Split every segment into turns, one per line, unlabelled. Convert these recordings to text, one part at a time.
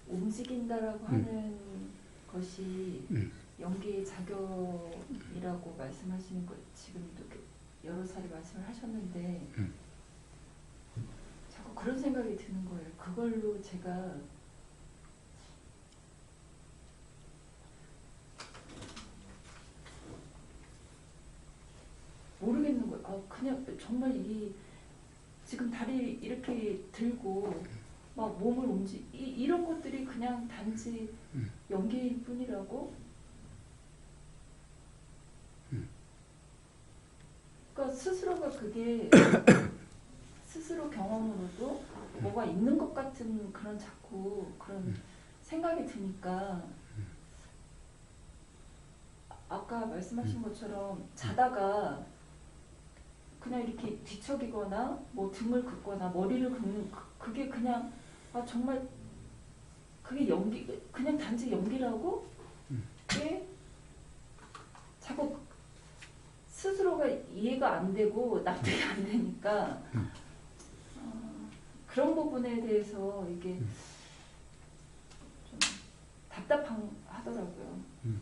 움직인다라고 하는 것이 연기의 작용이라고 말씀하시는 것 지금도 여러 차례 말씀을 하셨는데 자꾸 그런 생각이 드는 거예요. 그걸로 제가 모르겠는 거예요. 아, 그냥 정말 이 지금 다리 이렇게 들고 막 몸을 이런 것들이 그냥 단지 연기일 뿐이라고? 그러니까 스스로가 그게 스스로 경험으로도 뭐가 있는 것 같은 그런 자꾸 그런 생각이 드니까 아까 말씀하신 것처럼 자다가 그냥 이렇게 뒤척이거나 뭐 등을 긋거나 머리를 긋는 그게 그냥 아 정말 그게 연기 그냥 단지 연기라고? 그게 자꾸 스스로가 이해가 안 되고 납득이 안 되니까 그런 부분에 대해서 이게 좀 답답하더라고요.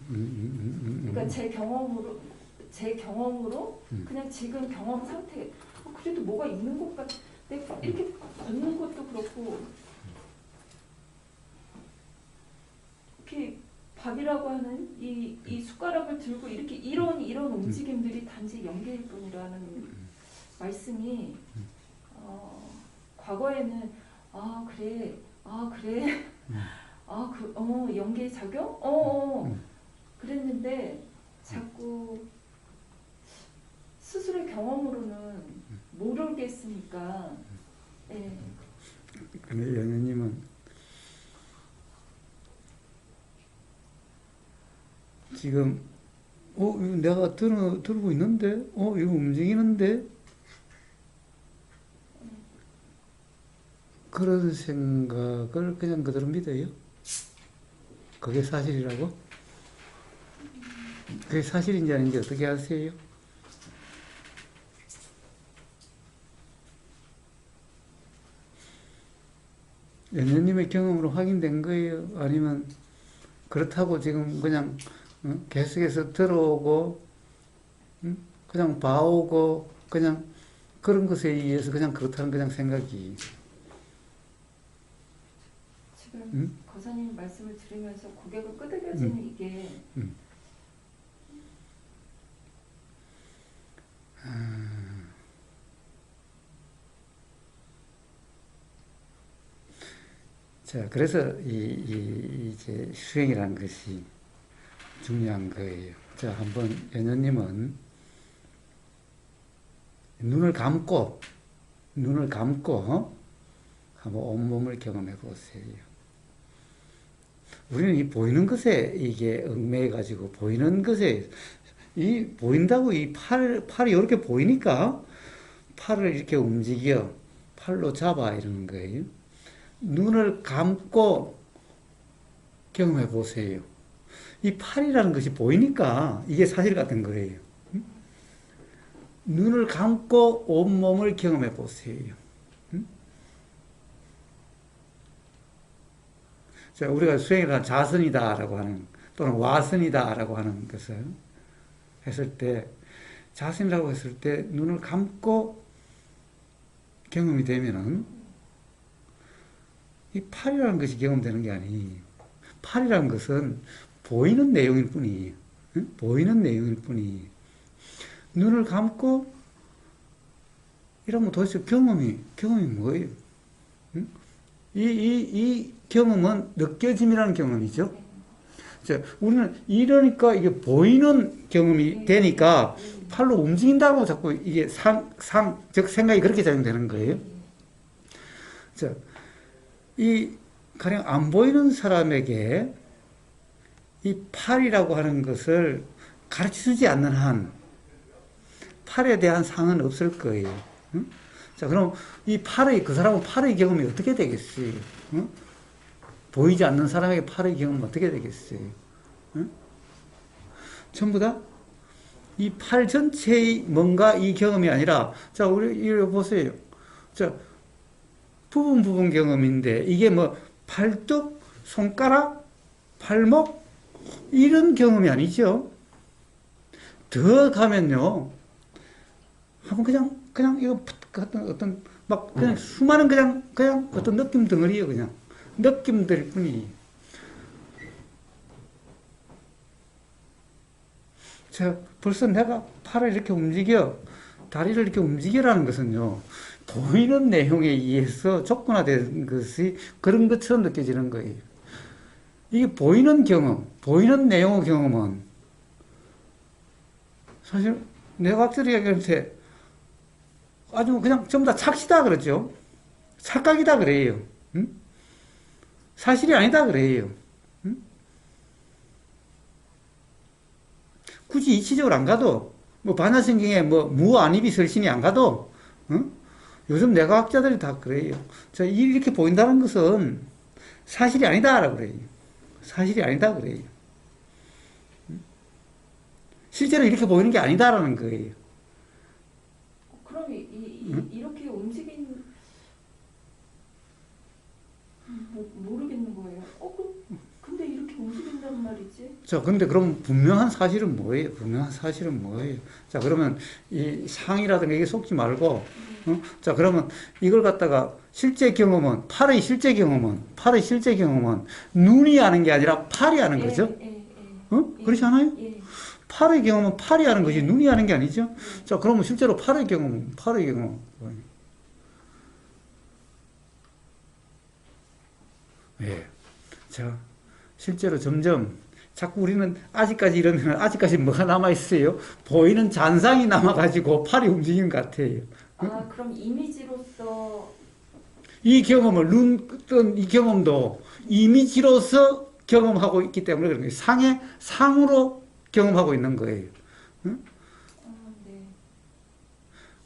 그러니까 제 경험으로 그냥 지금 경험 상태 그래도 뭐가 있는 것 같아. 내가 이렇게 걷는 것도 그렇고 이렇게 밥이라고 하는 이 숟가락을 들고 이렇게 이런 움직임들이 단지 연기일 뿐이라는 말씀이 과거에는 그래 연기의 작용 그랬는데 자꾸 스스로의 경험으로는 모르겠으니까. 예.
근데 연우님은 지금 이거 내가 들고 있는데 이거 움직이는데 그런 생각을 그냥 그대로 믿어요? 그게 사실이라고? 그게 사실인지 아닌지 어떻게 아세요? 연녀님의 경험으로 확인된 거예요? 아니면 그렇다고 지금 그냥 계속해서 들어오고 그냥 봐오고 그냥 그런 것에 의해서 그냥 그렇다는 그냥 생각이
지금 거사님 말씀을 들으면서 고개가 끄덕여지는 이게
자, 그래서 이제 수행이라는 것이 중요한 거예요. 자, 한번 연녀님은 눈을 감고 한번 온몸을 경험해 보세요. 우리는 이 보이는 것에 이게 얽매여 가지고 보이는 것에 보인다고 이 팔이 이렇게 보이니까 팔을 이렇게 움직여 팔로 잡아 이러는 거예요. 눈을 감고 경험해 보세요. 이 팔이라는 것이 보이니까 이게 사실 같은 거예요. 눈을 감고 온몸을 경험해 보세요. 자, 우리가 수행이란 자선이다라고 하는 또는 와선이다라고 하는 것을 했을 때 자선이라고 했을 때 눈을 감고 경험이 되면은 이 팔이라는 것이 경험되는 게 아니에요. 팔이라는 것은 보이는 내용일 뿐이에요. 보이는 내용일 뿐이에요. 눈을 감고 이러면 도대체 경험이 뭐예요? 이 경험은 느껴짐이라는 경험이죠. 자, 우리는 이러니까 이게 보이는 경험이 되니까 팔로 움직인다고 자꾸 이게 즉 생각이 그렇게 작용되는 거예요. 자, 가령 안 보이는 사람에게 이 팔이라고 하는 것을 가르쳐주지 않는 한 팔에 대한 상은 없을 거예요. 자, 그럼 그 사람은 팔의 경험이 어떻게 되겠어요? 보이지 않는 사람에게 팔의 경험은 어떻게 되겠어요? 전부 다 이 팔 전체의 뭔가 이 경험이 아니라, 자, 우리 이거 보세요. 자, 부분 경험인데, 이게 뭐, 팔뚝, 손가락, 팔목 이런 경험이 아니죠. 더 가면요. 한번 그냥 이거 어떤 막 그냥 수많은 그냥 어떤 느낌 덩어리예요. 그냥 느낌들 뿐이. 벌써 내가 팔을 이렇게 움직여, 다리를 이렇게 움직이라는 것은요, 보이는 내용에 의해서 조건화된 것이 그런 것처럼 느껴지는 거예요. 이게 보이는 경험, 보이는 내용의 경험은 사실 뇌과학자들이 얘기할 때 아주 그냥 전부 다 착시다 그러죠. 착각이다 그래요. 응? 사실이 아니다 그래요. 응? 굳이 이치적으로 안 가도 뭐 반야신경에 뭐 무안입이 설신이 안 가도 응? 요즘 뇌과학자들이 다 그래요. 자, 이렇게 보인다는 것은 사실이 아니다라고 그래요. 사실이 아니다 그래요. 실제로 이렇게 보이는 게 아니다라는 거예요.
그럼 이렇게 움직인 모르겠는 거예요. 근데 이렇게 움직인단 말이지?
자, 근데 그럼 분명한 사실은 뭐예요? 분명한 사실은 뭐예요? 자, 그러면 이 상이라든가 이게 속지 말고, 자, 그러면 이걸 갖다가 실제 경험은, 팔의 실제 경험은 눈이 하는 게 아니라 팔이 하는 거죠? 그렇지 않아요? 팔의 경험은 팔이 하는 것이 눈이 하는 게 아니죠? 자, 그러면 실제로 팔의 경험은. 예. 자, 실제로 점점 자꾸 우리는 아직까지 아직까지 뭐가 남아있어요? 보이는 잔상이 남아가지고 팔이 움직이는 것 같아요.
그럼 이미지로서
이 경험을, 이 경험도 이미지로서 경험하고 있기 때문에 그런 거예요. 상으로 경험하고 있는 거예요. 응?
네.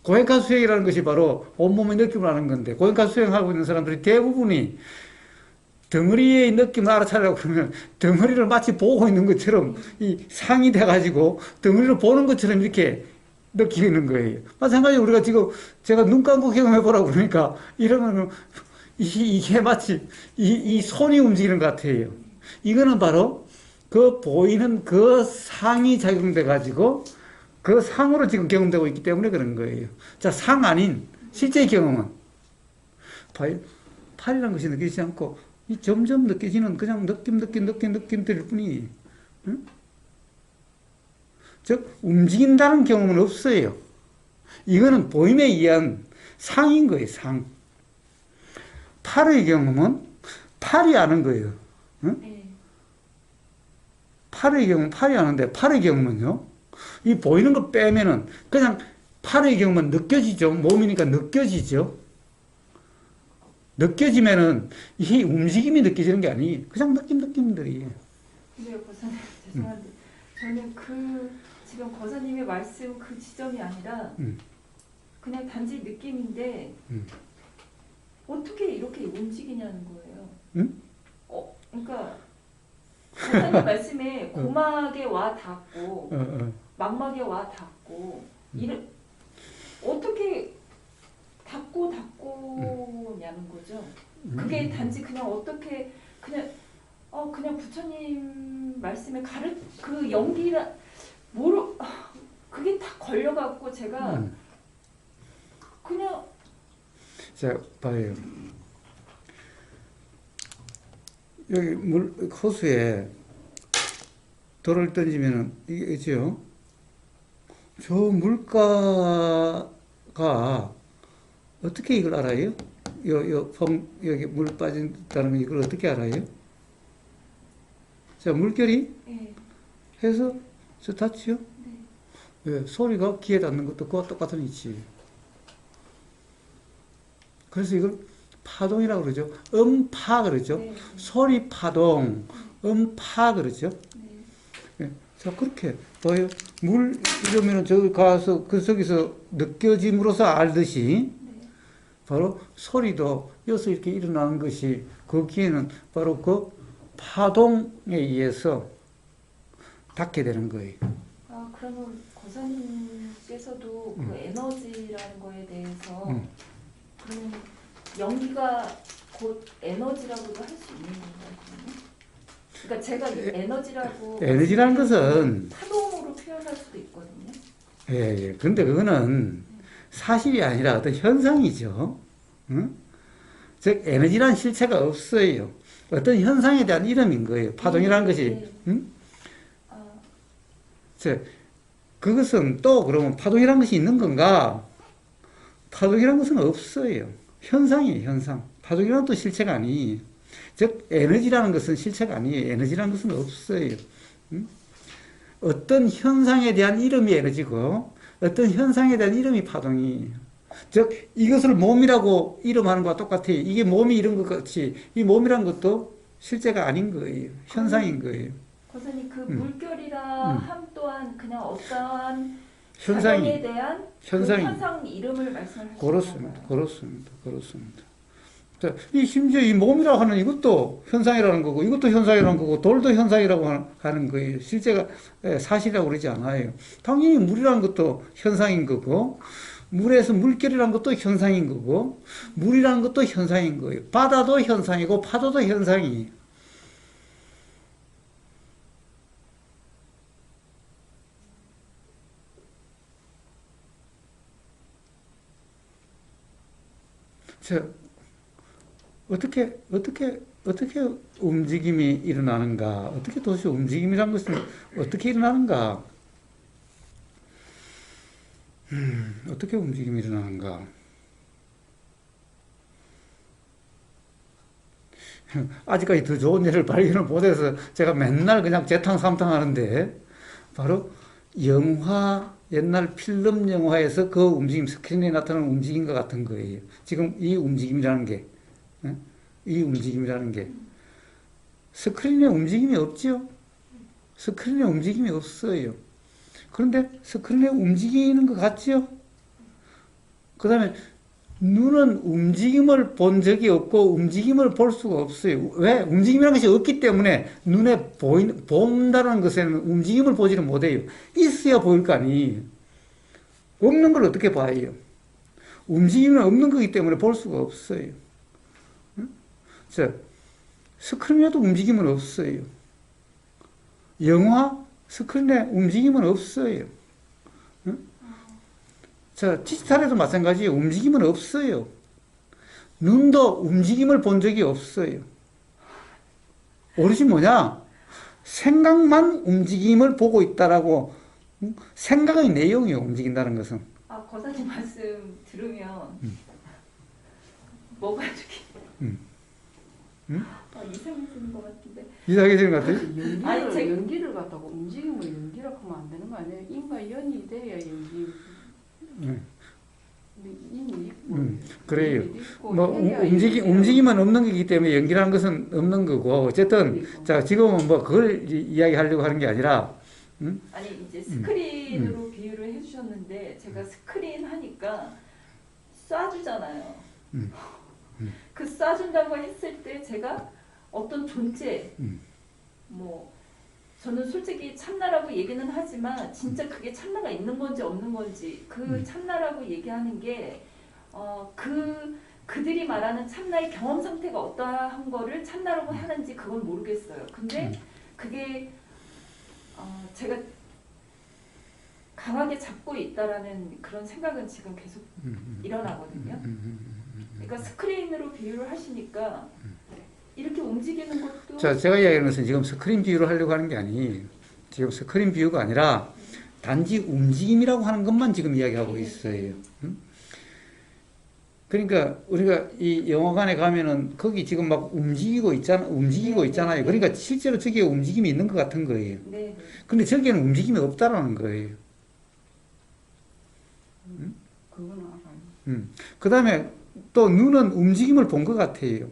고행카 수행이라는 것이 바로 온몸의 느낌을 아는 건데, 고행카 수행하고 있는 사람들이 대부분이 덩어리의 느낌을 알아차리려고 그러면 덩어리를 마치 보고 있는 것처럼 이 상이 돼가지고 덩어리를 보는 것처럼 이렇게 느끼는 거예요. 마찬가지로 우리가 지금 제가 눈 감고 경험해보라고 그러니까 이러면 이게 마치 이 손이 움직이는 것 같아요. 이거는 바로 그 보이는 그 상이 작용돼가지고 그 상으로 지금 경험되고 있기 때문에 그런 거예요. 자, 상 아닌 실제 경험은 팔이라는 것이 느껴지지 않고 이 점점 느껴지는 그냥 느낌들 뿐이, 응? 즉 움직인다는 경험은 없어요. 이거는 보임에 의한 상인 거예요. 상. 팔의 경험은 팔이 아는 거예요. 응? 팔의 경험은 팔이 아는데 팔의 경험은요. 이 보이는 거 빼면은 그냥 팔의 경험은 느껴지죠. 몸이니까 느껴지죠. 느껴지면은 이 움직임이 느껴지는 게 아니, 그냥 느낌들이.
근데 거사님 죄송한데 저는 지금 거사님의 말씀 그 지점이 아니라 그냥 단지 느낌인데 어떻게 이렇게 움직이냐는 거예요. 그러니까 거사님 말씀에 고막에 와 닿고 망막에 와 닿고 어떻게 닿고냐는 거죠. 그게 단지 그냥 어떻게 그냥 부처님 말씀에 그 연기라 그게 다 걸려갖고 제가 그냥
자, 봐요. 여기 호수에 돌을 던지면은 이게 있죠. 저 물가가 어떻게 이걸 알아요? 여기 물 빠진다는 거 이걸 어떻게 알아요? 자, 물결이 해서 저 닿지요? 네. 소리가 귀에 닿는 것도 그와 똑같은 이치. 그래서 이걸 파동이라고 그러죠. 음파 그러죠. 네. 소리 파동, 음파 그러죠. 네. 자, 그렇게 봐요. 물 이러면은 저기 가서 그 속에서 느껴짐으로써 알듯이 바로 소리도 여기서 이렇게 일어나는 것이 거기에는 바로 그 파동에 의해서 닿게 되는 거예요.
그러면 고사님께서도 그 에너지라는 거에 대해서 그러면 연기가 곧 에너지라고도 할 수 있는 거거든요. 그러니까 제가 이 에너지라고
에너지라는 것은
파동으로 표현할 수도 있거든요.
예. 근데 그거는 사실이 아니라 어떤 현상이죠. 응? 즉 에너지라는 실체가 없어요. 어떤 현상에 대한 이름인 거예요. 파동이라는 것이.
네.
응?
아,
즉 그것은 또 그러면 파동이라는 것이 있는 건가? 파동이라는 것은 없어요. 현상이에요, 현상. 파동이라는 또 실체가 아니에요. 즉 에너지라는 것은 실체가 아니에요. 에너지라는 것은 없어요. 응? 어떤 현상에 대한 이름이 에너지고 어떤 현상에 대한 이름이 파동이에요. 즉 이것을 몸이라고 이름하는 것과 똑같아요. 이게 몸이 이런 것 같이 이 몸이란 것도 실제가 아닌 거예요. 현상인 거예요.
권사님 그 물결이라 함 또한 그냥 어떠한
현상이
작용에 대한
현상이
그 현상 이름을 말씀하시는
그렇습니다.
건가요?
그렇습니다. 자, 이 심지어 이 몸이라고 하는 이것도 현상이라는 거고 이것도 현상이라는 거고 돌도 현상이라고 하는 거예요. 실제가 사실이라고 그러지 않아요. 당연히 물이라는 것도 현상인 거고 물에서 물결이라는 것도 현상인 거고 물이라는 것도 현상인 거예요. 바다도 현상이고 파도도 현상이에요. 자, 어떻게 움직임이 일어나는가? 어떻게 도대체 움직임이란 것은 어떻게 일어나는가? 어떻게 움직임이 일어나는가? 아직까지 더 좋은 예를 발견을 못해서 제가 맨날 그냥 재탕삼탕 하는데, 바로 영화, 옛날 필름 영화에서 그 움직임, 스크린에 나타나는 움직임과 같은 거예요. 지금 이 움직임이라는 게, 이 움직임이라는 게. 스크린에 움직임이 없죠? 스크린에 움직임이 없어요. 그런데 스크린에 움직이는 것 같죠? 그 다음에 눈은 움직임을 본 적이 없고 움직임을 볼 수가 없어요. 왜? 움직임이라는 것이 없기 때문에 눈에 본다는 것에는 움직임을 보지는 못해요. 있어야 보일 거 아니에요. 없는 걸 어떻게 봐요? 움직임은 없는 거기 때문에 볼 수가 없어요. 자, 스크린에도 움직임은 없어요. 영화, 스크린에 움직임은 없어요. 자, 디지털에도 마찬가지예요. 움직임은 없어요. 눈도 움직임을 본 적이 없어요. 오롯이 뭐냐? 생각만 움직임을 보고 있다라고. 생각의 내용이에요, 움직인다는 것은.
아, 권사님 말씀 들으면 뭐가 이렇게 이상해지는 것 같은데.
이상해지는 것 같아요?
연기를 갖다가 움직임을 연기라고 하면 안 되는 거 아니에요? 인과 연이 돼야 연기. 인이 있고.
그래요.
있고
뭐 움직임은 없는 거기 때문에 연기라는 것은 없는 거고 어쨌든 자 지금은 뭐 그걸 이야기하려고 하는 게 아니라
아니 이제 스크린으로 비유를 해주셨는데 제가 스크린 하니까 쏴주잖아요. 그 쏴준다고 했을 때 제가 어떤 존재 뭐 저는 솔직히 참나라고 얘기는 하지만 진짜 그게 참나가 있는 건지 없는 건지 그 참나라고 얘기하는 게 그들이 말하는 참나의 경험 상태가 어떠한 거를 참나라고 하는지 그건 모르겠어요. 근데 그게 제가 강하게 잡고 있다라는 그런 생각은 지금 계속 일어나거든요. 그러니까 스크린으로 비유를 하시니까 이렇게 움직이는 것도
자 제가 이야기하는 것은 지금 스크린 비유를 하려고 하는 게 아니에요. 지금 스크린 비유가 아니라 단지 움직임이라고 하는 것만 지금 이야기하고 있어요. 그러니까 우리가 이 영화관에 가면은 거기 지금 막 움직이고 있잖아요. 그러니까 실제로 저기에 움직임이 있는 것 같은 거예요.
네.
근데 저기에는 움직임이 없다라는 거예요.
그건 알아요.
그 다음에 또 눈은 움직임을 본 것 같아요.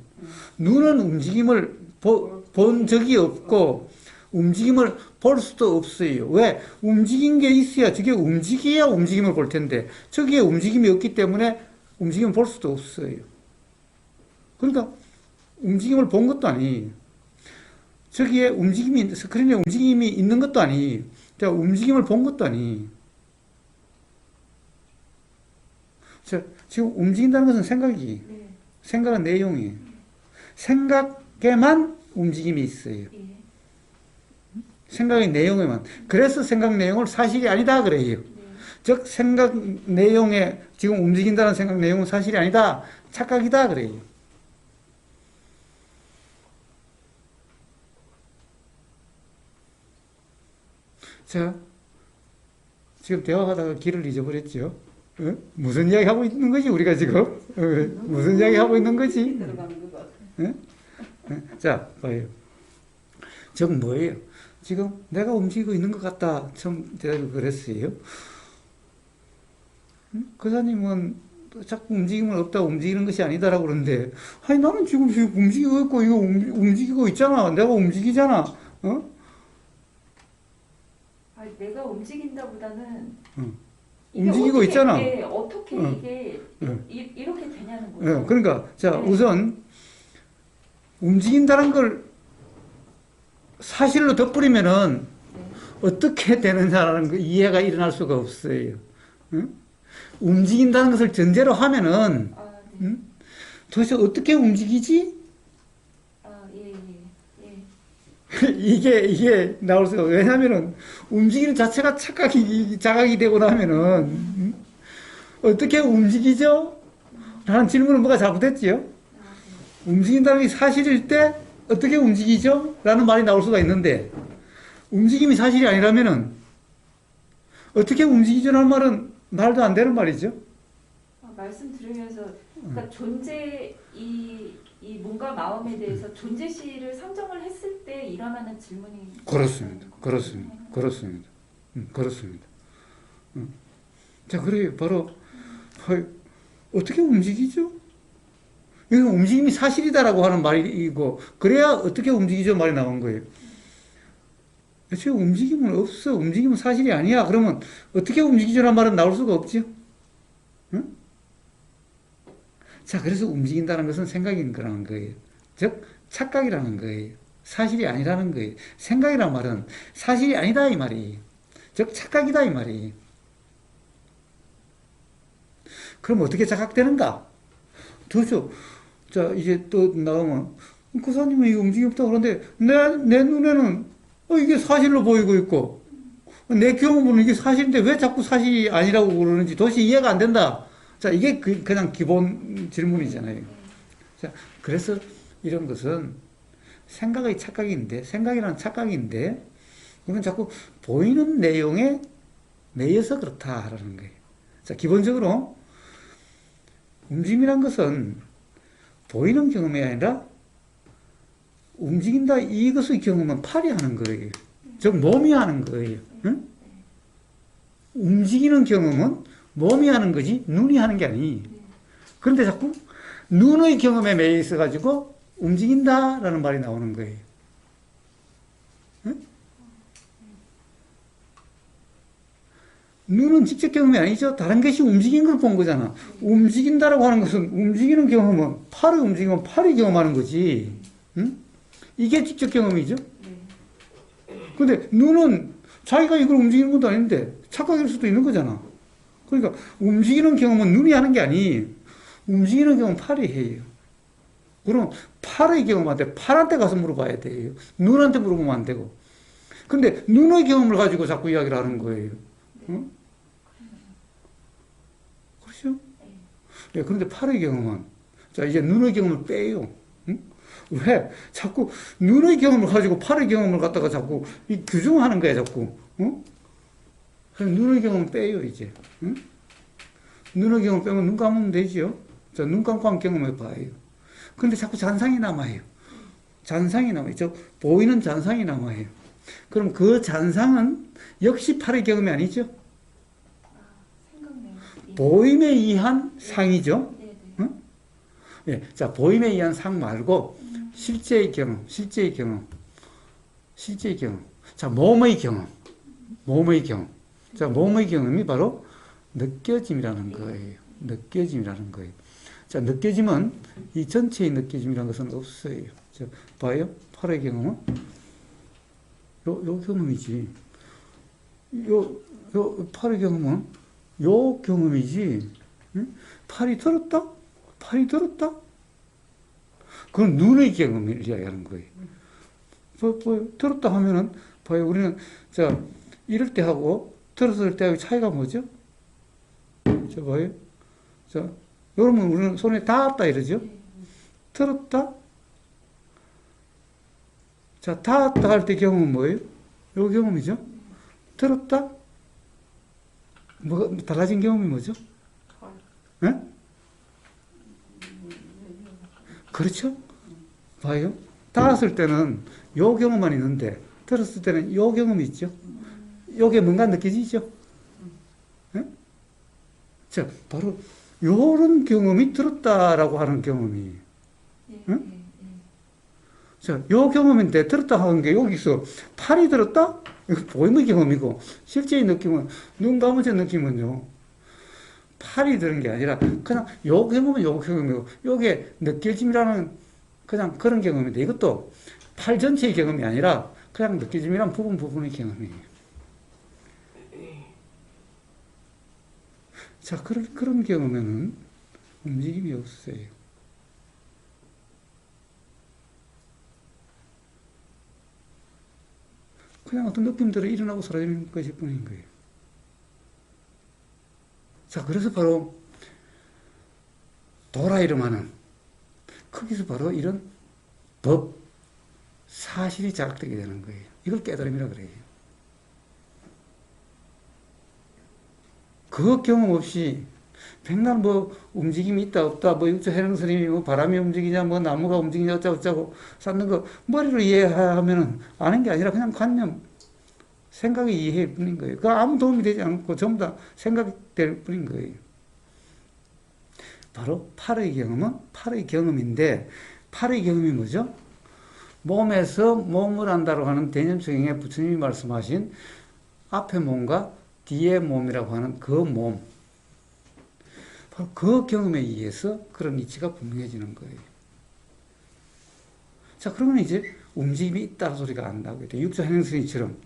눈은 움직임을 본 적이 없고 움직임을 볼 수도 없어요. 왜? 움직인 게 있어야 저게 움직여야 움직임을 볼 텐데 저기에 움직임이 없기 때문에 움직임을 볼 수도 없어요. 그러니까 움직임을 본 것도 아니에요. 저기에 스크린에 움직임이 있는 것도 아니에요. 움직임을 본 것도 아니에요. 지금 움직인다는 것은 생각은 내용이에요. 생각에만 움직임이 있어요.
예.
생각의 내용에만. 그래서 생각 내용을 사실이 아니다 그래요.
네.
즉 생각 내용에 지금 움직인다는 생각 내용은 사실이 아니다. 착각이다 그래요. 자, 지금 대화하다가 길을 잊어버렸죠. 어? 무슨 이야기 하고 있는 거지 우리가 지금? 무슨 이야기 하고 있는 거지?
들어가는 것 같아.
자, 봐요. 즉 뭐예요? 지금 내가 움직이고 있는 것 같다. 처음 대답을 그랬어요. 그사님은 자꾸 움직임은 없다, 움직이는 것이 아니다라고 그러는데, 아니 나는 지금 움직이고 있고 이거 움직이고 있잖아. 내가 움직이잖아. 어?
아니, 내가 움직인다보다는
움직이고
어떻게,
있잖아.
예, 어떻게 이게 이렇게 되냐는 거죠.
그러니까 자
네.
우선 움직인다는 걸 사실로 덧버리면은
네.
어떻게 되느냐라는 그 이해가 일어날 수가 없어요. 응? 움직인다는 것을 전제로 하면은
아, 네.
도대체 어떻게 움직이지?
아, 예, 예, 예.
이게 나올 수가 없어요. 왜냐하면은 움직이는 자체가 자각이 되고 나면은 어떻게 움직이죠? 라는 질문은 뭐가 잘못됐지요?
아, 네.
움직인다는 게 사실일 때 어떻게 움직이죠? 라는 말이 나올 수가 있는데 움직임이 사실이 아니라면은 어떻게 움직이죠? 라는 말은 말도 안 되는 말이죠.
아, 말씀드리면서 그러니까 존재 이 뭔가 마음에 대해서 존재시를 상정을 했을 때 일어나는 질문이
그렇습니다. 그렇습니다. 그렇습니다. 그렇습니다. 자, 그래 바로 어떻게 움직이죠? 이거 움직임이 사실이다라고 하는 말이고 그래야 어떻게 움직이죠 말이 나온 거예요. 애초에 움직임은 없어. 움직임은 사실이 아니야. 그러면 어떻게 움직이죠라는 말은 나올 수가 없죠. 응? 자, 그래서 움직인다는 것은 생각인 거라는 거예요. 즉 착각이라는 거예요. 사실이 아니라는 거예요. 생각이라는 말은 사실이 아니다 이 말이에요. 즉 착각이다 이 말이에요. 그럼 어떻게 착각되는가? 도대체 자 이제 또 나오면 그사님은 이거 움직임 없다 그러는데 내 눈에는 이게 사실로 보이고 있고 내 경험으로는 이게 사실인데 왜 자꾸 사실이 아니라고 그러는지 도대체 이해가 안 된다. 자 이게 그냥 기본 질문이잖아요. 자 그래서 이런 것은 생각의 착각인데 생각이라는 착각인데 이건 자꾸 보이는 내용에 매여서 그렇다라는 거예요. 자 기본적으로 움직임이란 것은 보이는 경험이 아니라 움직인다 이것의 경험은 팔이 하는 거예요. 즉 몸이 하는 거예요. 응? 움직이는 경험은 몸이 하는 거지 눈이 하는 게 아니. 그런데 자꾸 눈의 경험에 매여 있어가지고 움직인다라는 말이 나오는 거예요. 응? 눈은 직접 경험이 아니죠. 다른 것이 움직인 걸 본 거잖아. 움직인다라고 하는 것은 움직이는 경험은 팔의 움직이면 팔이 경험하는 거지. 응? 이게 직접 경험이죠. 근데 눈은 자기가 이걸 움직이는 것도 아닌데 착각일 수도 있는 거잖아. 그러니까 움직이는 경험은 눈이 하는 게 아니 움직이는 경험은 팔이 해요. 그럼 팔의 경험한테 팔한테 가서 물어봐야 돼요. 눈한테 물어보면 안 되고. 근데 눈의 경험을 가지고 자꾸 이야기를 하는 거예요. 응? 그렇죠? 네, 그런데 팔의 경험은 자 이제 눈의 경험을 빼요. 응? 왜? 자꾸 눈의 경험을 가지고 팔의 경험을 갖다가 자꾸 규정하는 거야 자꾸. 응? 그래서 눈의 경험을 빼요 이제. 응? 눈의 경험을 빼면 눈 감으면 되죠. 자, 눈 감고 한번 경험해 봐요. 근데 자꾸 잔상이 남아요. 잔상이 남아요. 저 보이는 잔상이 남아요. 그럼 그 잔상은 역시 팔의 경험이 아니죠.
생각나요. 예.
보임에 의한 상이죠.
네, 네.
응? 예, 자 보임에 의한 상 말고 실제의 경험, 실제의 경험, 실제의 경험. 자 몸의 경험, 몸의 경험. 자 몸의 경험이 바로 느껴짐이라는 거예요. 느껴짐이라는 거예요. 자 느껴짐은 이 전체의 느껴짐이라는 것은 없어요. 자 봐요, 팔의 경험은 요 경험이지. 요 팔의 경험은 요 경험이지. 응? 팔이 들었다? 팔이 들었다? 그건 눈의 경험을 이야기하는 거예요. 들었다 하면은, 봐요. 우리는, 이럴 때 하고, 들었을 때하고 차이가 뭐죠? 봐요. 여러분, 우리는 손에 닿았다 이러죠? 들었다? 닿았다 할 때 경험은 뭐예요? 요 경험이죠? 들었다? 달라진 경험이 뭐죠? 네? 그렇죠? 봐요. 닿았을 때는 요 경험만 있는데, 들었을 때는 요 경험이 있죠? 요게 뭔가 느껴지죠? 네? 바로 요런 경험이 들었다라고 하는 경험이. 응? 요 경험인데 들었다 하는 게 여기서 팔이 들었다? 이거 보이는 경험이고, 실제의 느낌은, 눈 감은 느낌은요, 팔이 들은 게 아니라, 그냥 요 경험은 요 경험이고, 요게 느껴짐이라는 그냥 그런 경험인데, 이것도 팔 전체의 경험이 아니라, 그냥 느껴짐이란 부분의 경험이에요. 그런 경험에는 움직임이 없어요. 그냥 어떤 느낌대로 일어나고 사라지는 것일 뿐인 거예요. 그래서 바로 도라이름하는 거기서 바로 이런 법, 사실이 자각되게 되는 거예요. 이걸 깨달음이라 그래요. 그 경험 없이 백날 움직임이 있다 없다 육조 해능스님이 바람이 움직이냐 나무가 움직이냐 어쩌고 쌓는 거 머리로 이해하면은 아는 게 아니라 그냥 관념 생각의 이해일 뿐인 거예요. 그 아무 도움이 되지 않고 전부 다 생각이 될 뿐인 거예요. 바로 팔의 경험은 팔의 경험인데, 팔의 경험이 뭐죠? 몸에서 몸을 안다고 하는 대념성에 부처님이 말씀하신 앞에 몸과 뒤에 몸이라고 하는 그 몸, 바로 그 경험에 의해서 그런 이치가 분명해지는 거예요. 그러면 이제 움직임이 있다는 소리가 안 나오게 돼. 육조 해능스님처럼,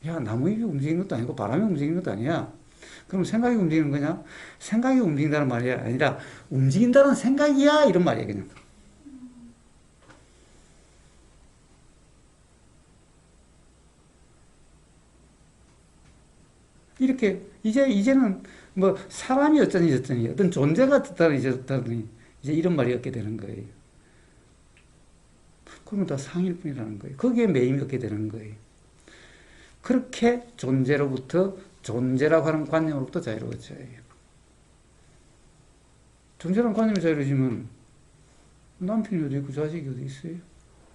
야, 나무잎이 움직이는 것도 아니고 바람이 움직이는 것도 아니야. 그럼 생각이 움직이는 거냐? 생각이 움직인다는 말이 아니라 움직인다는 생각이야, 이런 말이에요, 그냥. 이렇게 이제는 사람이 어쩌니 어떤 존재가 듣다니 이제 이런 말이 없게 되는 거예요. 그러면 다 상일 뿐이라는 거예요. 거기에 매임이 없게 되는 거예요. 그렇게 존재로부터 존재라고 하는 관념으로부터 자유로워져요. 존재라는 관념이 자유로워지면 남편이 어디 있고 자식이 어디 있어요?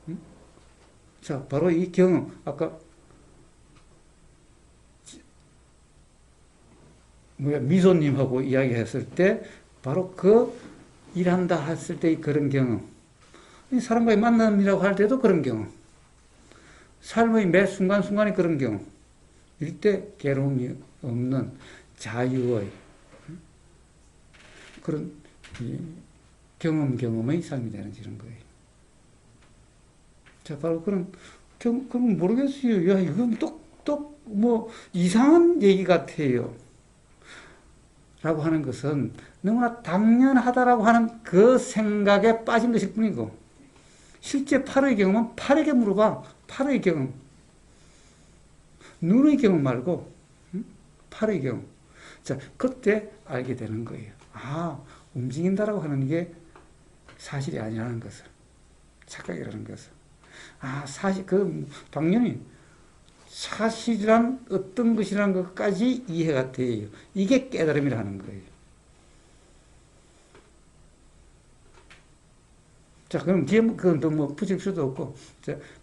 응? 바로 이 경험, 아까 미소님하고 이야기했을 때 바로 그 일한다 했을 때의 그런 경험, 사람과의 만남이라고 할 때도 그런 경험, 삶의 매 순간순간이 그런 경험, 일대 괴로움이 없는 자유의 그런 경험의 삶이 되는 이런 거예요. 바로 그럼 모르겠어요. 야, 이건 이상한 얘기 같아요. 라고 하는 것은 너무나 당연하다라고 하는 그 생각에 빠진 것일 뿐이고, 실제 팔의 경험은 팔에게 물어봐. 팔의 경험. 눈의 경험 말고, 팔의 경험. 그때 알게 되는 거예요. 움직인다라고 하는 게 사실이 아니라는 것을. 착각이라는 것을. 당연히 사실이란 어떤 것이라는 것까지 이해가 돼요. 이게 깨달음이라는 거예요. 그럼 뒤에 그건 붙일 필요도 없고,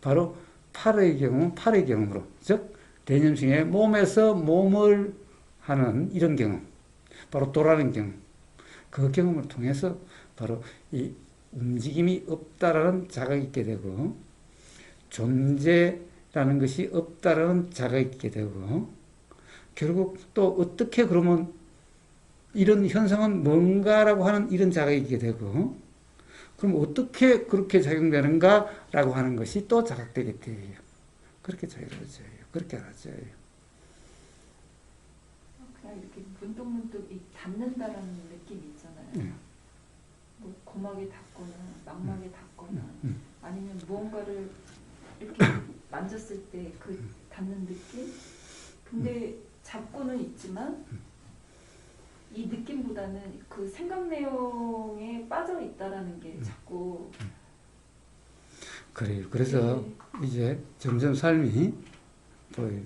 바로 팔의 경험은 팔의 경험으로, 즉 대념승의 몸에서 몸을 하는 이런 경험, 바로 도라는 경험, 그 경험을 통해서 바로 이 움직임이 없다라는 자각이 있게 되고, 존재라는 것이 없다라는 자각이 있게 되고, 결국 또 어떻게 그러면 이런 현상은 뭔가라고 하는 이런 자각이 있게 되고, 그럼 어떻게 그렇게 작용되는가라고 하는 것이 또 자각되게 돼요. 그렇게 자유로워져요. 그렇게 알아져요.
그냥 이렇게 문득문득 닿는다라는 느낌이 있잖아요. 고막이 닿거나 망막이 닿거나 닿거나 아니면 무언가를 이렇게 만졌을 때 그 닿는 느낌? 근데 잡고는 있지만 이 느낌보다는 그 생각 내용에 빠져 있다라는 게 자꾸
그래요. 그래서 이제 점점 삶이 보여요.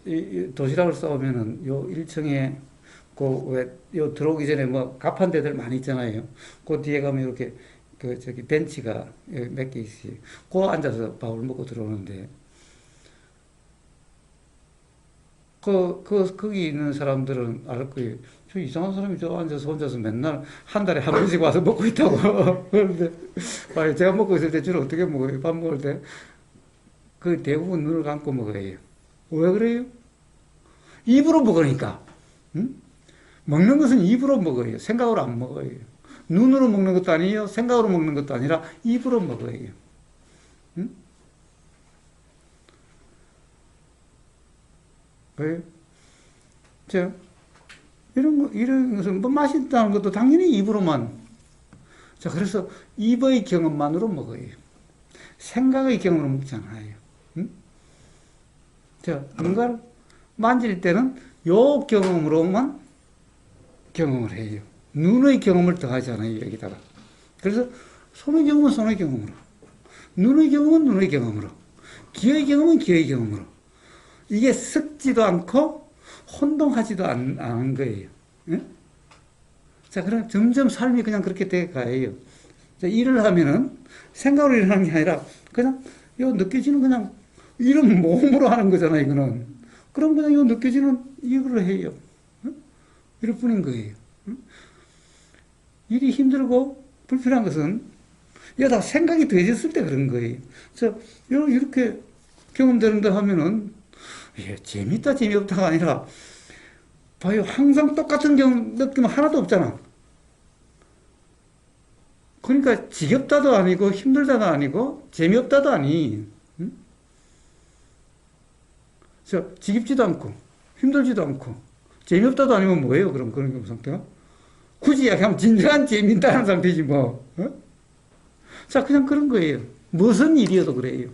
이 도시락을 싸우면은 요 1층에 요 들어오기 전에 뭐 갑판 데들 많이 있잖아요. 그 뒤에 가면 이렇게 저기 벤치가 몇 개 있어요. 그 앉아서 밥을 먹고 들어오는데 거기 있는 사람들은 알 거예요. 저 이상한 사람이 저 앉아서 혼자서 맨날 한 달에 한 번씩 와서 먹고 있다고. 그런데 제가 먹고 있을 때 주로 어떻게 먹어요? 밥 먹을 때 그 대부분 눈을 감고 먹어요. 왜 그래요? 입으로 먹으니까. 응? 먹는 것은 입으로 먹어요. 생각으로 안 먹어요. 눈으로 먹는 것도 아니에요. 생각으로 먹는 것도 아니라 입으로 먹어요. 응? 왜요? 이런 것은 뭐 맛있다는 것도 당연히 입으로만. 자, 그래서 입의 경험만으로 먹어요. 생각의 경험으로 먹지 않아요. 응? 자, 뭔가를 만질 때는 요 경험으로만 경험을 해요. 눈의 경험을 더하지 않아요, 여기다가. 그래서 손의 경험은 손의 경험으로, 눈의 경험은 눈의 경험으로, 귀의 경험은 귀의 경험으로. 이게 섞지도 않고 혼동하지도 않은 거예요. 예? 자, 그럼 점점 삶이 그냥 그렇게 돼 가요. 자, 일을 하면은 생각으로 일하는 게 아니라 그냥 요 느껴지는 그냥 이런 몸으로 하는 거잖아요, 이거는. 그럼 그냥 요 느껴지는 이거로 해요. 이럴 뿐인 거예요. 일이 힘들고 불편한 것은 여기다 생각이 더해졌을 때 그런 거예요. 그래서 이렇게 경험되는데 하면은 재밌다 재미없다가 아니라 봐요. 항상 똑같은 느낌 하나도 없잖아. 그러니까 지겹다도 아니고 힘들다도 아니고 재미없다도 아니. 응? 그래서 지겹지도 않고 힘들지도 않고 재미없다도 아니면 뭐예요? 그럼 그런 상태가? 굳이 이야기하면 진정한 재미있다는 상태지 뭐. 어? 자, 그냥 그런 거예요. 무슨 일이어도 그래요.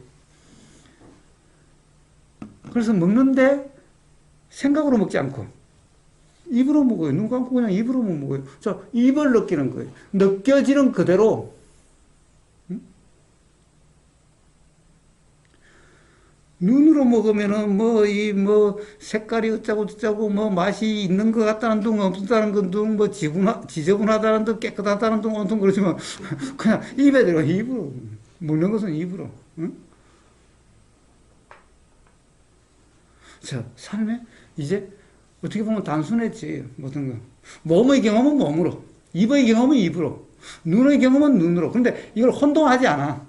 그래서 먹는데 생각으로 먹지 않고 입으로 먹어요. 눈 감고 그냥 입으로만 먹어요. 자, 입을 느끼는 거예요. 느껴지는 그대로. 응? 눈으로 먹으면은 색깔이 어쩌고 저쩌고 맛이 있는 것 같다는 둥 없다는 건 둥 지저분하다는 둥 깨끗하다는 둥 온통 그렇지만 그냥 입에 들어 입으로 먹는 것은 입으로. 응? 자, 삶에 이제 어떻게 보면 단순했지 모든 거. 몸의 경험은 몸으로, 입의 경험은 입으로, 눈의 경험은 눈으로. 그런데 이걸 혼동하지 않아.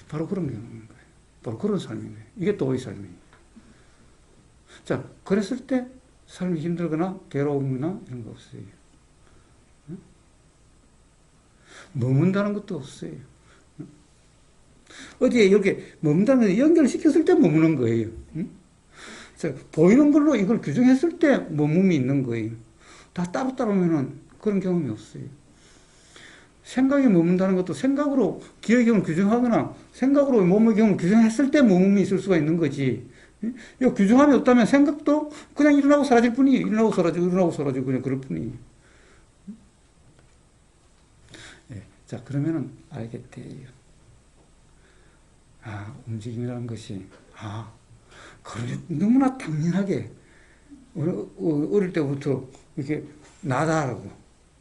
바로 그런 경험인 거예요. 바로 그런 삶인 거예요. 이게 또의 삶이에요. 자, 그랬을 때 삶이 힘들거나 괴로움이나 이런 거 없어요. 응? 머문다는 것도 없어요. 응? 어디에 이렇게 머문다는 연결시켰을 때 머무는 거예요. 응? 자, 보이는 걸로 이걸 규정했을 때 머문이 있는 거예요. 다 따로따로면은 그런 경험이 없어요. 생각이 머문다는 것도 생각으로 기의 경험을 규정하거나 생각으로 몸의 경험을 규정했을 때 머문이 있을 수가 있는 거지. 이 규정함이 없다면 생각도 그냥 일어나고 사라질 뿐이에요. 일어나고 사라지고 그냥 그럴 뿐이에요. 네, 자, 그러면은 알겠대요. 아, 움직임이라는 것이 그래 너무나 당연하게 어릴 때부터 이렇게 나다라고,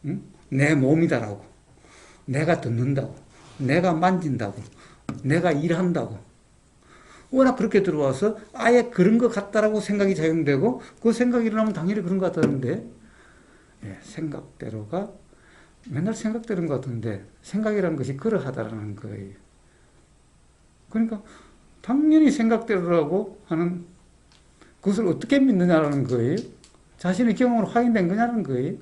응? 내 몸이다라고. 내가 듣는다고, 내가 만진다고, 내가 일한다고. 워낙 그렇게 들어와서 아예 그런 것 같다라고 생각이 작용되고 그 생각이 일어나면 당연히 그런 것 같았는데 생각대로가 맨날 생각되는 것 같은데 생각이라는 것이 그러하다라는 거예요. 그러니까 당연히 생각대로라고 하는 그것을 어떻게 믿느냐라는 거예요. 자신의 경험으로 확인된 거냐는 거예요.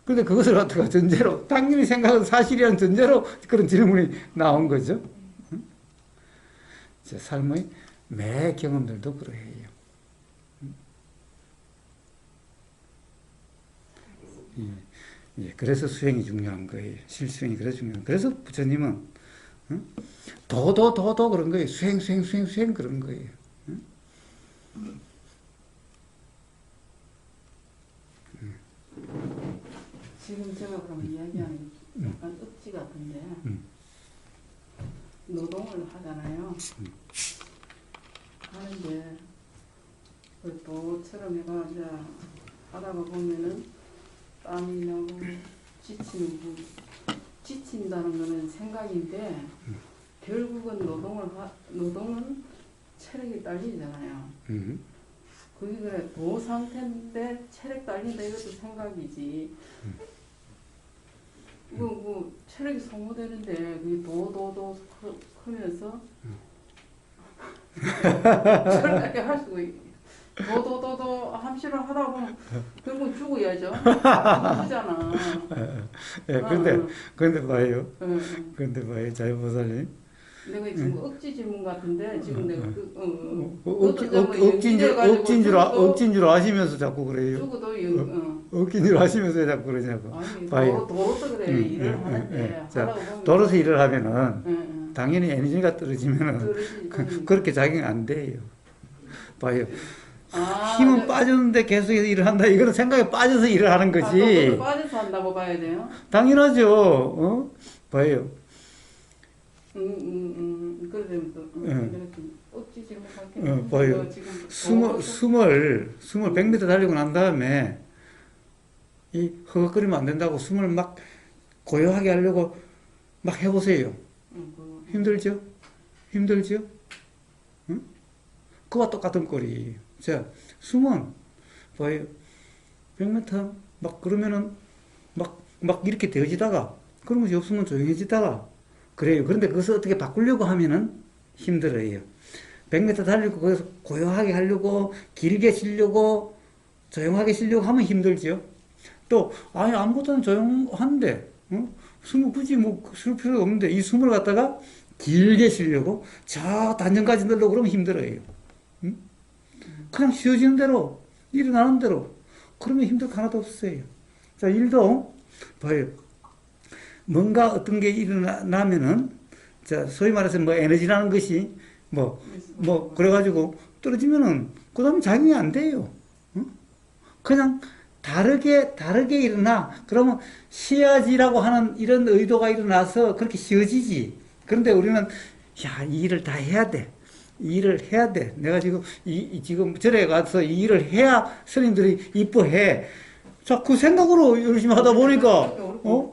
그런데 그것을 갖다가 전제로, 당연히 생각은 사실이라는 전제로 그런 질문이 나온 거죠. 제 삶의 매 경험들도 그러해요. 예, 그래서 수행이 중요한 거예요. 실수행이 그래서 중요한 거예요. 그래서 부처님은 도도 그런 거예요. 수행 그런 거예요.
지금 제가 그러면 이야기하는 게 약간 억지 같은데 노동을 하잖아요. 하는데 그 도처럼 해가 이제 하다가 보면은 땀이 나고 지치고 지친다는 거는 생각인데 결국은 노동은 체력이 딸리잖아요. 그게 그래 도 상태인데 체력 딸린다 이것도 생각이지. 뭐 체력이 소모되는데 그게 도도도 크면서 저렇게 할 수가 도도도도 함시를 하다 보면 결국 죽어야죠. 죽잖아.
예, 그런데 봐요. 그런데 봐요, 자유보살님.
내가 지금 억지 질문 같은데 지금 내가
억지인 줄 아시면서 자꾸 그래요.
죽어도
억지인 줄 아시면서 왜 자꾸 그러냐고.
아니
봐요.
도로서 그래 일을 하는데
자,
하다 보면
도로서 일을 하면은 당연히 에너지가 떨어지면은 그렇게 작용이 안 돼요. 봐요. 힘은 빠졌는데 계속 일을 한다. 이거는 생각에 빠져서 일을 하는 거지.
또 빠져서 한다고 봐야 돼요?
당연하죠. 봐요.
그러면 또 억지 질문 같긴
봐요. 숨을 100m 달리고 난 다음에 이 허걱거리면 안 된다고 숨을 막 고요하게 하려고 막 해보세요. 힘들죠? 응? 그와 똑같은 꼴이. 자, 숨은 봐요. 100m 막 그러면은 막 이렇게 되어지다가 그런 것이 없으면 조용해지다가 그래요. 그런데 그것을 어떻게 바꾸려고 하면은 힘들어요. 100m 달리고 거기서 고요하게 하려고 길게 쉬려고 조용하게 쉬려고 하면 힘들죠. 또 아니 아무것도 조용한데 숨을 굳이 쉴 필요가 없는데 이 숨을 갖다가 길게 쉬려고 저 단전까지 넣으려고 그러면 힘들어요. 그냥 쉬어지는 대로 일어나는 대로 그러면 힘들 거 하나도 없어요. 자, 일도 봐요. 뭔가 어떤 게 일어나면은, 자, 소위 말해서 뭐 에너지라는 것이 그래가지고 떨어지면은, 그 다음에 작용이 안 돼요. 그냥 다르게 일어나. 그러면 쉬어야지라고 하는 이런 의도가 일어나서 그렇게 쉬어지지. 그런데 우리는, 야, 이 일을 다 해야 돼. 이 일을 해야 돼. 내가 지금 절에 가서 이 일을 해야 스님들이 이뻐해. 자, 그 생각으로 열심히 하다 보니까,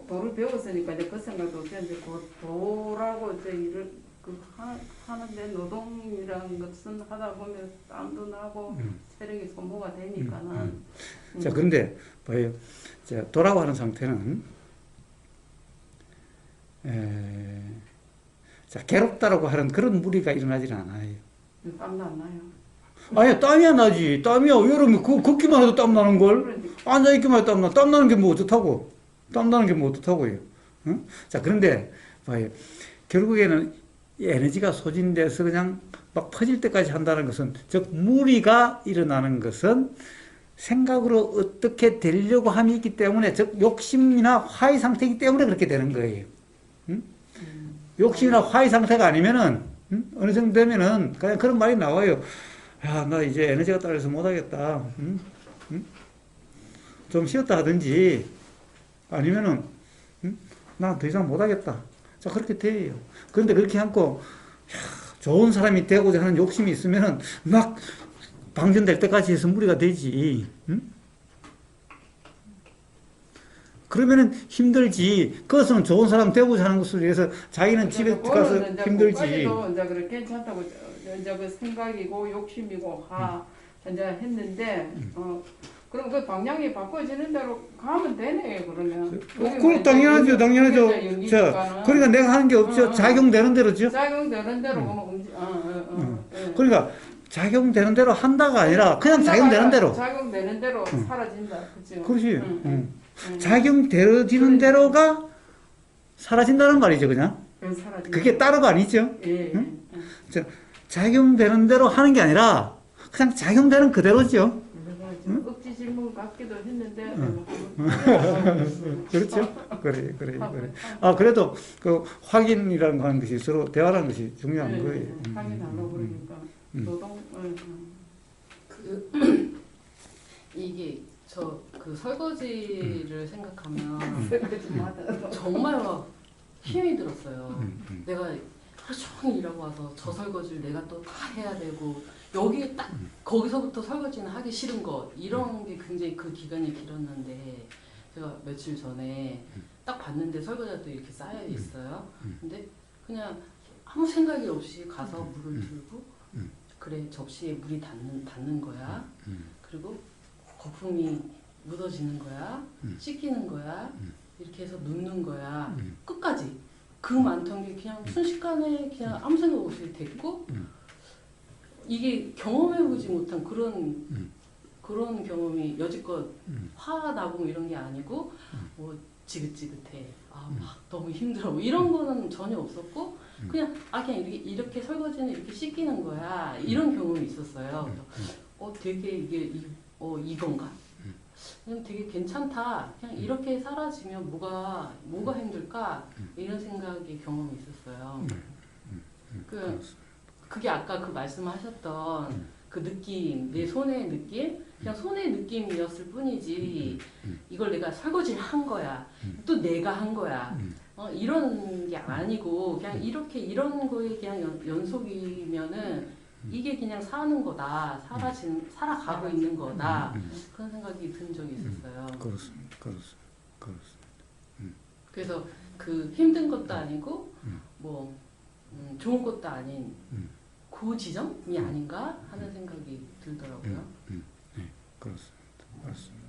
도를 배웠으니까 이제 그 생각도 없었는데, 도라고 이제 일을 하는데 노동이라는 것은 하다 보면 땀도 나고 체력이 소모가 되니까는.
자, 그런데, 봐요. 자, 도라고 하는 상태는, 자, 괴롭다라고 하는 그런 무리가 일어나질 않아요.
땀도 안 나요.
아니, 땀이 안 나지. 땀이야. 여러분, 걷기만 해도 땀 나는 걸. 앉아있기만 해도 땀 나. 땀 나는 게 뭐 어떻다고? 땀 나는 게 뭐 어떻다고요? 응? 자, 그런데, 봐요. 결국에는 에너지가 소진돼서 그냥 막 퍼질 때까지 한다는 것은, 즉, 무리가 일어나는 것은 생각으로 어떻게 되려고 함이 있기 때문에, 즉, 욕심이나 화의 상태이기 때문에 그렇게 되는 거예요. 응? 욕심이나 화의 상태가 아니면은, 어느 정도 되면은, 그냥 그런 말이 나와요. 야, 나 이제 에너지가 딸려서 못하겠다. 좀 쉬었다 하든지, 아니면은, 나 더 이상 못하겠다. 자, 그렇게 돼요. 그런데 그렇게 않고, 좋은 사람이 되고자 하는 욕심이 있으면은, 막, 방전될 때까지 해서 무리가 되지. 그러면은 힘들지. 그것은 좋은 사람 되고자 하는 것을 위해서 자기는 집에 가서 힘들지.
이제 그래 괜찮다고 이제 그 생각이고 욕심이고 이제 했는데 그럼 그 방향이 바꿔지는 대로 가면 되네 그러면.
그럼 당연하죠. 자, 그러니까 내가 하는 게 없죠. 작용되는 대로죠.
작용되는 대로
그러니까 작용되는 대로 한다가 아니라 그냥 작용되는 대로.
작용되는 대로 사라진다. 그렇죠.
그렇지. 작용되어지는 대로가 사라진다는 말이죠, 그냥. 그게 따로가 아니죠.
예.
작용되는 대로 하는 게 아니라 그냥 작용되는 그대로죠.
좀 억지 질문 같기도 했는데
그렇죠? 그래. 아, 그래도 그 확인이라는 거 하는 것이 서로 대화라는 것이 중요한 거예요.
확인하려고 그러니까 노동
그 이게 저 그 설거지를 생각하면 정말 막 힘이 들었어요. 내가 하루 종일 일하고 와서 저 설거지를 내가 또 다 해야 되고 여기 딱 거기서부터 설거지는 하기 싫은 것 이런 게 굉장히 그 기간이 길었는데 제가 며칠 전에 딱 봤는데 설거지가 또 이렇게 쌓여 있어요. 근데 그냥 아무 생각이 없이 가서 물을 들고 그래 접시에 물이 닿는 거야. 그리고 거품이 묻어지는 거야. 씻기는 거야. 이렇게 해서 눕는 거야. 끝까지. 그 많던 게 그냥 순식간에 그냥 아무 생각 없이 됐고 이게 경험해보지 못한 그런 경험이 여지껏 화나고 뭐 이런 게 아니고 뭐 지긋지긋해. 아, 막 너무 힘들어. 뭐 이런 거는 전혀 없었고 그냥 그냥 이렇게 설거지는 이렇게 씻기는 거야. 이런 경험이 있었어요. 그래서 되게 이건가? 그냥 되게 괜찮다. 그냥 이렇게 사라지면 뭐가 힘들까? 이런 생각의 경험이 있었어요. 그게 아까 그 말씀하셨던 그 느낌, 내 손의 느낌? 그냥 손의 느낌이었을 뿐이지 이걸 내가 설거지를 한 거야. 또 내가 한 거야. 이런 게 아니고 그냥 이런 거에 그냥 연속이면은 이게 그냥 사는 거다. 살아가고 있는 거다. 그런 생각이 든 적이 있었어요.
그렇습니다.
그래서 그 힘든 것도 아니고 뭐 좋은 것도 아닌 그 지점이 아닌가 하는 생각이 들더라고요.
네, 그렇습니다.